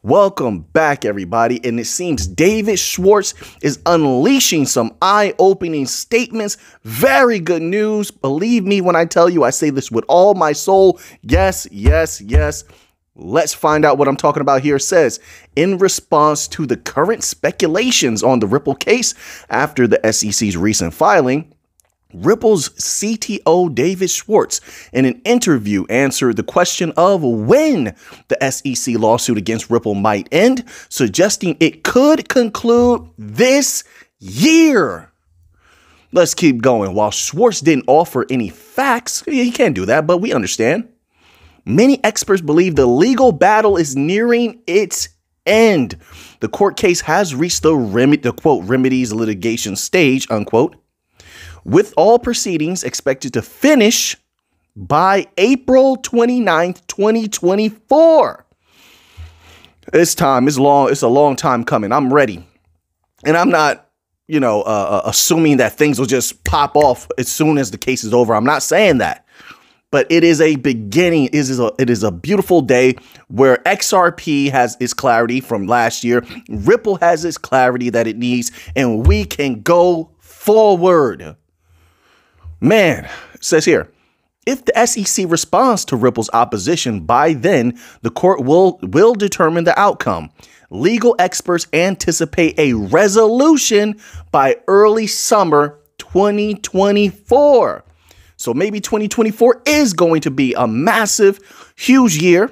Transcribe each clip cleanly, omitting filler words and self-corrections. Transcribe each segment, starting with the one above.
Welcome back, everybody. And it seems David Schwartz is unleashing some eye-opening statements. Very good news. Believe me when I tell you, I say this with all my soul. Yes, yes, yes. Let's find out what I'm talking about here. It says, in response to the current speculations on the Ripple case after the SEC's recent filing, Ripple's CTO David Schwartz, in an interview, answered the question of when the SEC lawsuit against Ripple might end, suggesting it could conclude this year. Let's keep going. While Schwartz didn't offer any facts, he can't do that, but we understand. Many experts believe the legal battle is nearing its end. The court case has reached the quote, remedies litigation stage, unquote, with all proceedings expected to finish by April 29th, 2024. It's time. It's long. It's a long time coming. I'm ready. And I'm not, assuming that things will just pop off as soon as the case is over. I'm not saying that. But it is a beginning. It is a beautiful day where XRP has its clarity from last year. Ripple has its clarity that it needs, and we can go forward. Man, it says here, if the SEC responds to Ripple's opposition, by then the court will determine the outcome. Legal experts anticipate a resolution by early summer 2024. So maybe 2024 is going to be a massive, huge year,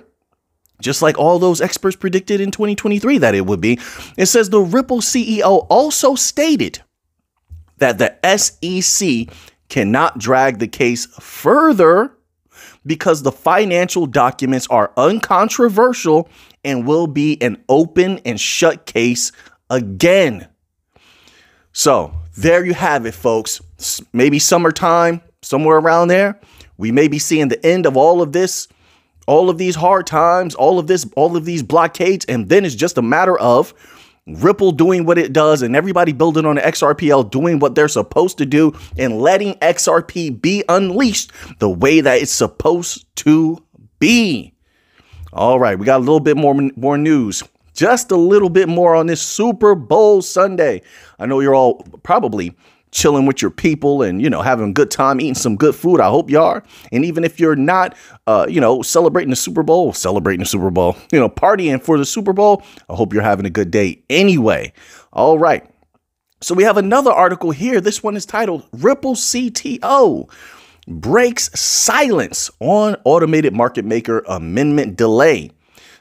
just like all those experts predicted in 2023 that it would be. It says the Ripple CEO also stated that the SEC cannot drag the case further because the financial documents are uncontroversial and will be an open and shut case again. So there you have it, folks. Maybe summertime, somewhere around there, we may be seeing the end of all of this, all of these hard times, all of these blockades. And then it's just a matter of Ripple doing what it does and everybody building on the XRPL doing what they're supposed to do and letting XRP be unleashed the way that it's supposed to be. All right, we got a little bit more news, just a little bit more on this Super Bowl Sunday. I know you're all probably chilling with your people and, having a good time, eating some good food. I hope you are. And even if you're not, celebrating the Super Bowl, partying for the Super Bowl, I hope you're having a good day anyway. All right. So we have another article here. This one is titled Ripple CTO Breaks Silence on Automated Market Maker Amendment Delay.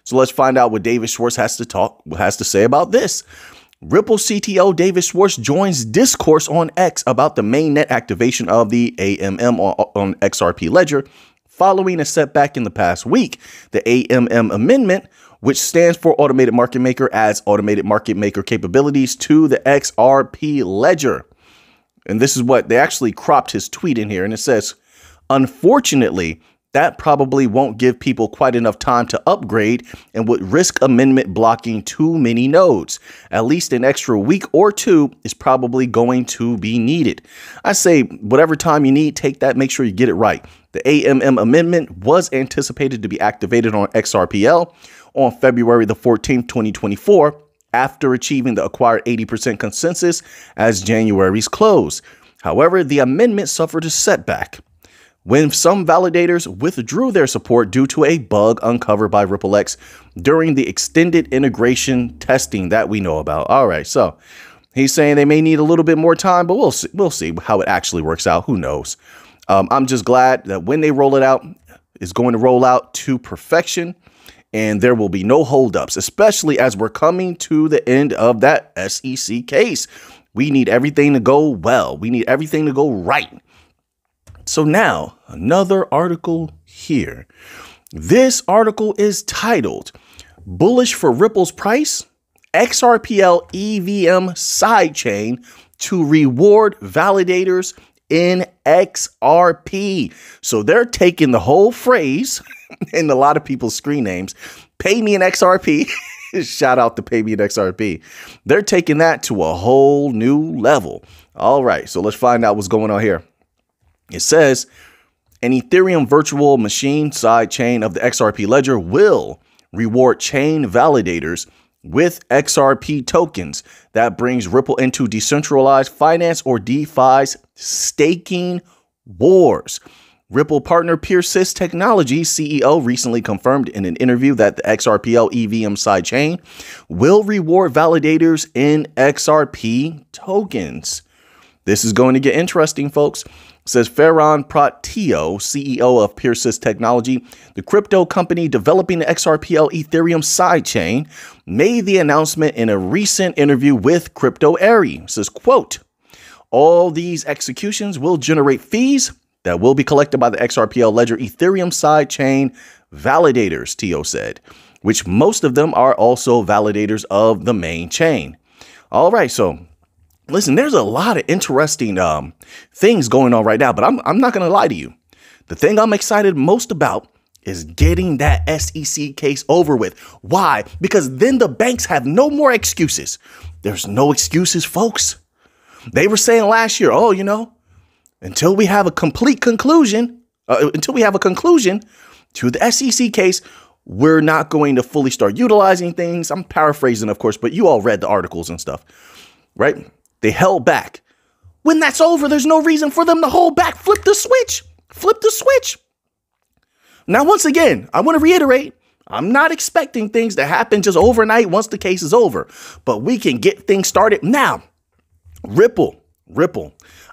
So let's find out what David Schwartz has to say about this. Ripple CTO David Schwartz joins discourse on X about the mainnet activation of the AMM on XRP Ledger following a setback in the past week. The AMM amendment, which stands for Automated Market Maker, adds automated market maker capabilities to the XRP Ledger. And this is what they actually cropped his tweet in here. And it says, unfortunately, that probably won't give people quite enough time to upgrade and would risk amendment blocking too many nodes. At least an extra week or two is probably going to be needed. I say whatever time you need, take that, make sure you get it right. The AMM amendment was anticipated to be activated on XRPL on February the 14th, 2024, after achieving the acquired 80% consensus as January's close. However, the amendment suffered a setback when some validators withdrew their support due to a bug uncovered by RippleX during the extended integration testing that we know about. All right, so he's saying they may need a little bit more time, but we'll see how it actually works out. Who knows? I'm just glad that when they roll it out, it's going to roll out to perfection, and there will be no holdups, especially as we're coming to the end of that SEC case. We need everything to go well. We need everything to go right. So now another article here. This article is titled Bullish for Ripple's Price, XRPL EVM Sidechain to Reward Validators in XRP. So they're taking the whole phrase in a lot of people's screen names, pay me an XRP. Shout out to pay me an XRP. They're taking that to a whole new level. All right, so let's find out what's going on here. It says an Ethereum virtual machine sidechain of the XRP ledger will reward chain validators with XRP tokens. That brings Ripple into decentralized finance or DeFi's staking wars. Ripple partner Persist Technologies CEO recently confirmed in an interview that the XRPL EVM sidechain will reward validators in XRP tokens. This is going to get interesting, folks. Says Ferran Pratio, CEO of Persist Technology, the crypto company developing the XRPL Ethereum sidechain, made the announcement in a recent interview with Crypto Airy. Says, quote, all these executions will generate fees that will be collected by the XRPL Ledger Ethereum sidechain validators, Tio said, which most of them are also validators of the main chain. All right, so listen, there's a lot of interesting things going on right now, but I'm not going to lie to you. The thing I'm excited most about is getting that SEC case over with. Why? Because then the banks have no more excuses. There's no excuses, folks. They were saying last year, oh, you know, until we have a complete conclusion, to the SEC case, we're not going to fully start utilizing things. I'm paraphrasing, of course, but you all read the articles and stuff, right? They held back. When that's over, there's no reason for them to hold back. Flip the switch. Flip the switch. Now, once again, I want to reiterate, I'm not expecting things to happen just overnight once the case is over, but we can get things started now. Ripple,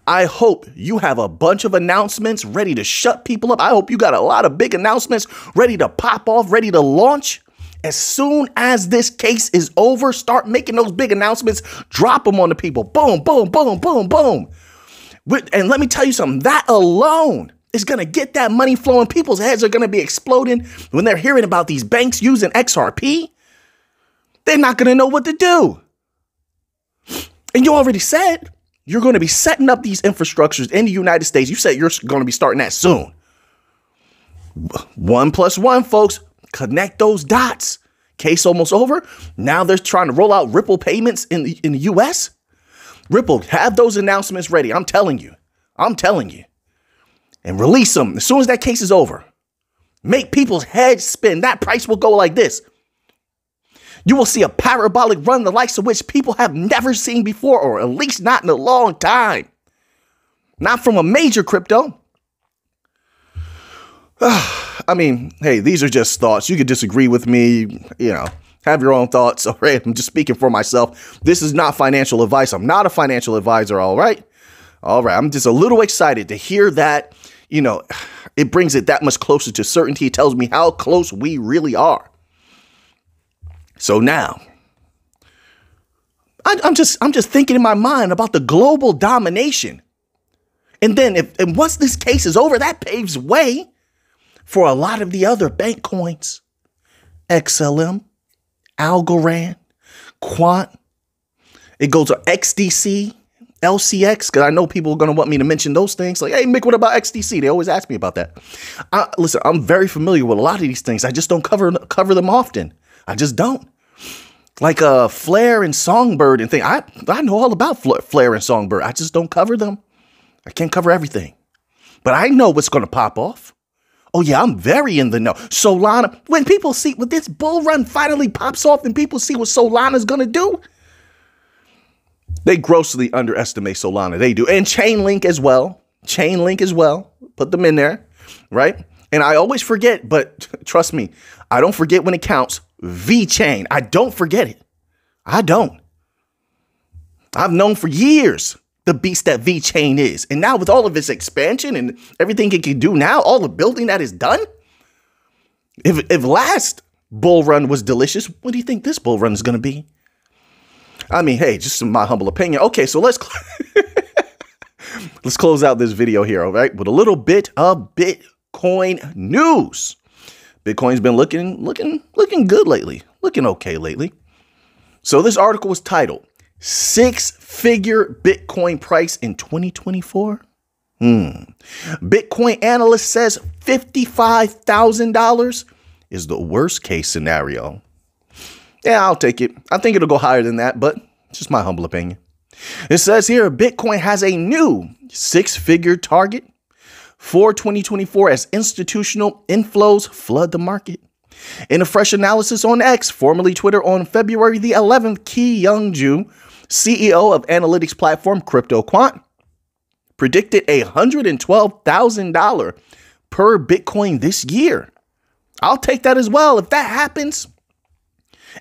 I hope you have a bunch of announcements ready to shut people up. I hope you got a lot of big announcements ready to pop off, ready to launch. As soon as this case is over, start making those big announcements, drop them on the people. Boom, boom, boom, boom, boom. And let me tell you something, that alone is going to get that money flowing. People's heads are going to be exploding when they're hearing about these banks using XRP. They're not going to know what to do. And you already said you're going to be setting up these infrastructures in the United States. You said you're going to be starting that soon. 1 + 1, folks. Connect those dots. Case almost over. Now they're trying to roll out Ripple payments in the US. Ripple, have those announcements ready. I'm telling you. And release them as soon as that case is over. Make people's heads spin. That price will go like this. You will see a parabolic run, the likes of which people have never seen before, or at least not in a long time. Not from a major crypto. I mean, hey, these are just thoughts. You could disagree with me, you know, have your own thoughts. All right, I'm just speaking for myself. This is not financial advice. I'm not a financial advisor. All right. I'm just a little excited to hear that, you know, it brings it that much closer to certainty. It tells me how close we really are. So now I'm just thinking in my mind about the global domination. And then once this case is over, that paves way for a lot of the other bank coins, XLM, Algorand, Quant. It goes to XDC, LCX, because I know people are going to want me to mention those things. Like, hey, Mick, what about XDC? They always ask me about that. Listen, I'm very familiar with a lot of these things. I just don't cover them often. I just don't. Like Flare and Songbird and thing. I know all about Flare and Songbird. I just don't cover them. I can't cover everything. But I know what's going to pop off. Oh, yeah, I'm very in the know. Solana, when this bull run finally pops off and people see what Solana's going to do, they grossly underestimate Solana. They do. And Chainlink as well. Put them in there, right? And I always forget, but trust me, I don't forget when it counts. VeChain. I don't forget it. I don't. I've known for years the beast that VeChain is. And now with all of its expansion and everything it can do now, all the building that is done, if last bull run was delicious, what do you think this bull run is going to be? I mean, hey, just my humble opinion. Okay, so let's close out this video here, all right, with a little bit of Bitcoin news. Bitcoin's been looking good lately, looking okay lately. So this article was titled, 6-Figure Bitcoin Price in 2024. Bitcoin analyst says $55,000 is the worst case scenario. Yeah, I'll take it. I think it'll go higher than that, but it's just my humble opinion. It says here, Bitcoin has a new 6-figure target for 2024 as institutional inflows flood the market. In a fresh analysis on X, formerly Twitter, on February the 11th, Ki Young-ju, CEO of analytics platform CryptoQuant, predicted $112,000 per Bitcoin this year. I'll take that as well. If that happens,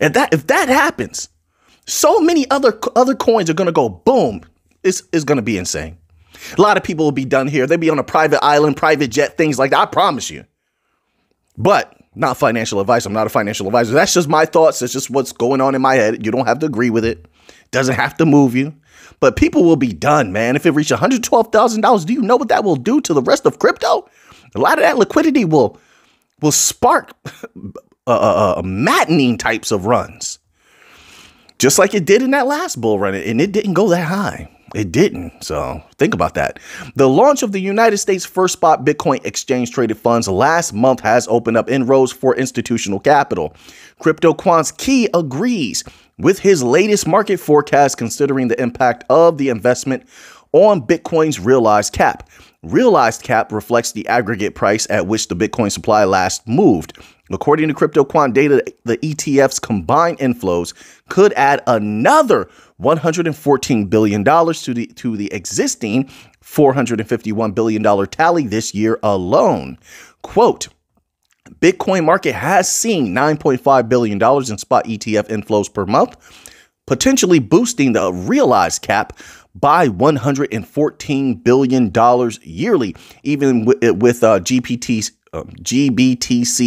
if that happens, so many other coins are going to go boom. It's going to be insane. A lot of people will be done here. They'll be on a private island, private jet, things like that. I promise you. But not financial advice. I'm not a financial advisor. That's just my thoughts. It's just what's going on in my head. You don't have to agree with it. Doesn't have to move you. But people will be done, man. If it reaches $112,000, do you know what that will do to the rest of crypto? A lot of that liquidity will spark maddening types of runs. Just like it did in that last bull run. And it didn't go that high. It didn't. So think about that. The launch of the United States' first spot Bitcoin exchange traded funds last month has opened up inroads for institutional capital. CryptoQuant's Ki agrees with his latest market forecast, considering the impact of the investment on Bitcoin's realized cap. Realized cap reflects the aggregate price at which the Bitcoin supply last moved. According to CryptoQuant data, the ETF's combined inflows could add another $114 billion to the existing $451 billion tally this year alone. Quote, Bitcoin market has seen $9.5 billion in spot ETF inflows per month, potentially boosting the realized cap by $114 billion yearly, even with GBTC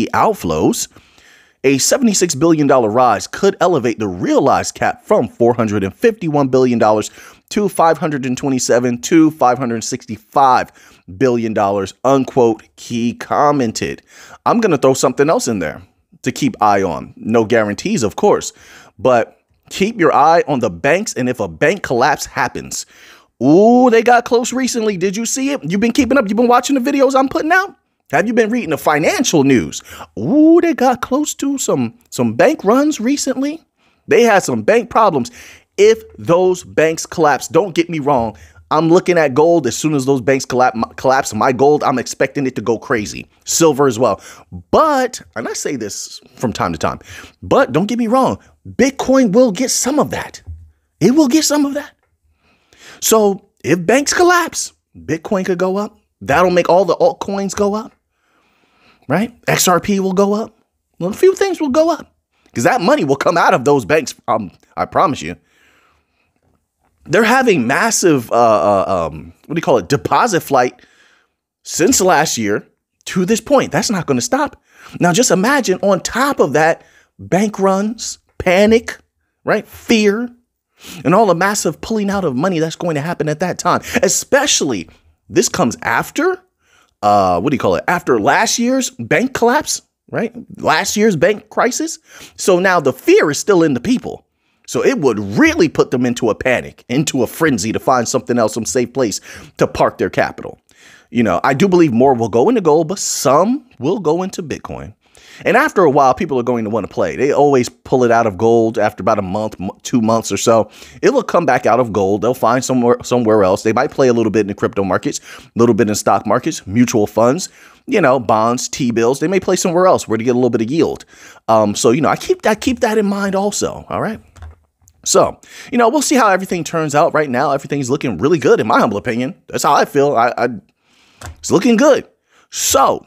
outflows. A $76 billion rise could elevate the realized cap from $451 billion to $527 to $565 billion, unquote, Ki commented. I'm going to throw something else in there to keep eye on. No guarantees, of course, but keep your eye on the banks. And if a bank collapse happens, ooh, they got close recently. Did you see it? You've been keeping up. You've been watching the videos I'm putting out. Have you been reading the financial news? Ooh, they got close to some bank runs recently. They had some bank problems. If those banks collapse, don't get me wrong, I'm looking at gold. As soon as those banks collapse, my gold, I'm expecting it to go crazy. Silver as well. But, and I say this from time to time, but don't get me wrong, Bitcoin will get some of that. It will get some of that. So if banks collapse, Bitcoin could go up. That'll make all the altcoins go up. Right? XRP will go up. Well, a few things will go up because that money will come out of those banks. I promise you. They're having massive, deposit flight since last year to this point. That's not going to stop. Now, just imagine on top of that, bank runs, panic, right? Fear, and all the massive pulling out of money that's going to happen at that time. Especially, this comes after after last year's bank collapse, right? Last year's bank crisis. So now the fear is still in the people. So it would really put them into a panic, into a frenzy to find something else, some safe place to park their capital. You know, I do believe more will go into gold, but some will go into Bitcoin. And after a while, people are going to want to play. They always pull it out of gold after about a month, 2 months or so. It will come back out of gold. They'll find somewhere else. They might play a little bit in the crypto markets, a little bit in stock markets, mutual funds, you know, bonds, T-bills. They may play somewhere else where to get a little bit of yield. So, you know, I keep that in mind also. All right. So, you know, we'll see how everything turns out. Right now, everything's looking really good, in my humble opinion. That's how I feel. It's looking good. So,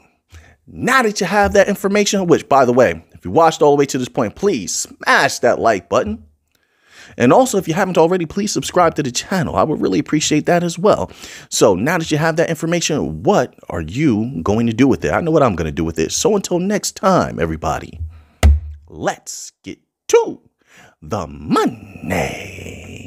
now that you have that information, which, by the way, if you watched all the way to this point, please smash that like button. And also, if you haven't already, please subscribe to the channel. I would really appreciate that as well. So now that you have that information, what are you going to do with it? I know what I'm going to do with it. So until next time, everybody, let's get to the money.